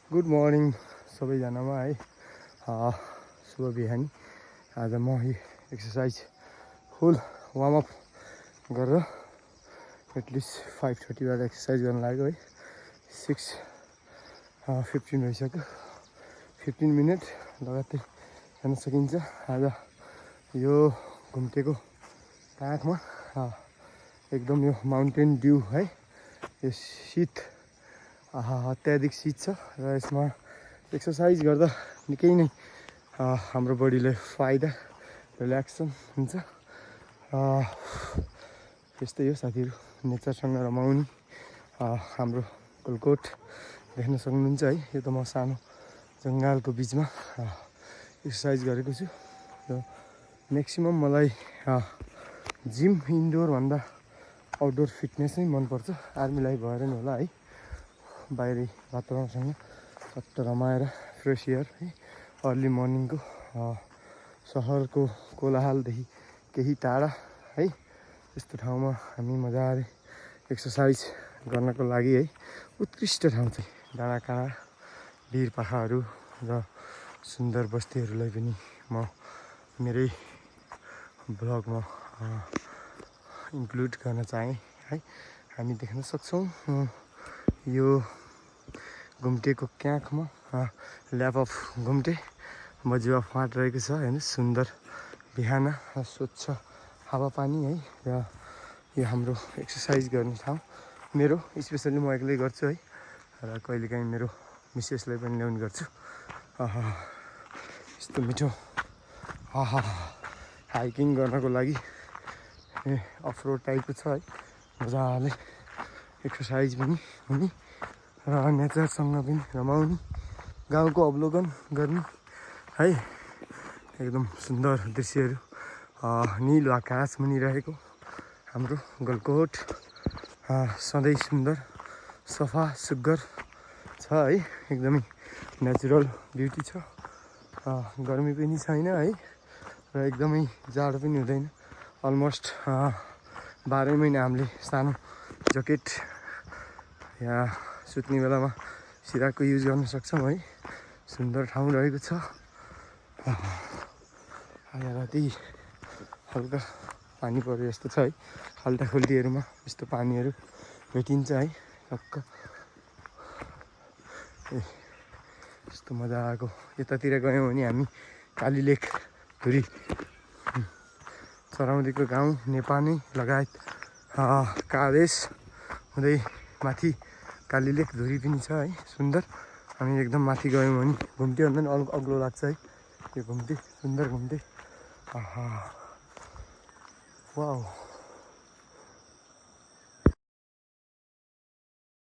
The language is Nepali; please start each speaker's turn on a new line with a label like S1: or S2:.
S1: गुड मर्निङ सबैजनामा है शुभ बिहानी। आज म एक्सर्साइज फुल वार्मअप गरेर एटलिस्ट 5:30बाट एक्सर्साइज गर्न लाग्यो है। 6:15 भइसक्यो। 15 मिनट लगातार हेर्न सकिन्छ। आज यो घुम्टेको काखमा एकदम यो माउन्टेन ड्यू है, यो शीत अत्याधिक शीत छ र यसमा एक्सर्साइज गर्दा निकै नै हाम्रो बडीलाई फाइदा, रिल्याक्सन हुन्छ। यस्तै हो साथीहरू, नेचरसँग रमाउने। हाम्रो गलकोट देख्न सक्नुहुन्छ है। यो त म सानो जङ्गलको बिचमा एक्सर्साइज गरेको छु र म्याक्सिमम मलाई जिम इन्डोर भन्दा आउटडोर फिटनेस नै मनपर्छ। आर्मी लाइफ भएर नि होला है, बाहिरी वातावरणसँग चट्ट रमाएर फ्रेस एयर है, अर्ली मर्निङको सहरको कोलाहलदेखि केही टाढा है, यस्तो ठाउँमा हामी मजाले एक्सर्साइज गर्नको लागि है उत्कृष्ट ठाउँ चाहिँ डाँडाकाँडा, भिर पाखाहरू र सुन्दर बस्तीहरूलाई पनि म मेरै ब्लगमा इन्क्लुड गर्न चाहेँ है। हामी देख्न सक्छौँ यो घुम्टेको क्याखमा ल्याप अफ घुम्टे बजुवा फाँट रहेको छ होइन। सुन्दर बिहान स्वच्छ हावापानी है र यो हाम्रो एक्सर्साइज गर्ने ठाउँ। मेरो स्पेसल्ली म एक्लै गर्छु है र कहिलेकाहीँ मेरो मिसेसलाई पनि ल्याउने गर्छु। यस्तो मिठो हाइकिङ गर्नको लागि अफ रोड टाइपको छ है। मजाले एक्सर्साइज पनि हुने र नेचरसँग पनि रमाउने, गाउँको अवलोकन गर्ने है। एकदम सुन्दर दृश्यहरू, निलो आकाश मुनि रहेको हाम्रो गलकोट सधैँ सुन्दर, सफा सुग्घर छ है। एकदमै नेचुरल ब्युटी छ। गर्मी पनि छैन है र एकदमै जाडो पनि हुँदैन। अलमोस्ट 12 महिना हामीले सानो ज्याकेट या सुत्ने बेलामा सिराको युज गर्न सक्छौँ है। सुन्दर ठाउँ रहेको छ। आज राति हल्का पानी पऱ्यो जस्तो छ है। खाल्टाखुल्टीहरूमा यस्तो पानीहरू भेटिन्छ है टक्क। यस्तो मजाको यतातिर गयौँ भने हामी काली लेक धुरी, चराउदीको गाउँ नेपानी लगायत कादेश हुँदै माथि काली लेक धुरी पनि छ है। सुन्दर। हामी एकदम माथि गयौँ भने घुम्टे भन्दा पनि अग्लो लाग्छ है यो घुम्टे, सुन्दर घुम्टे। वाउ।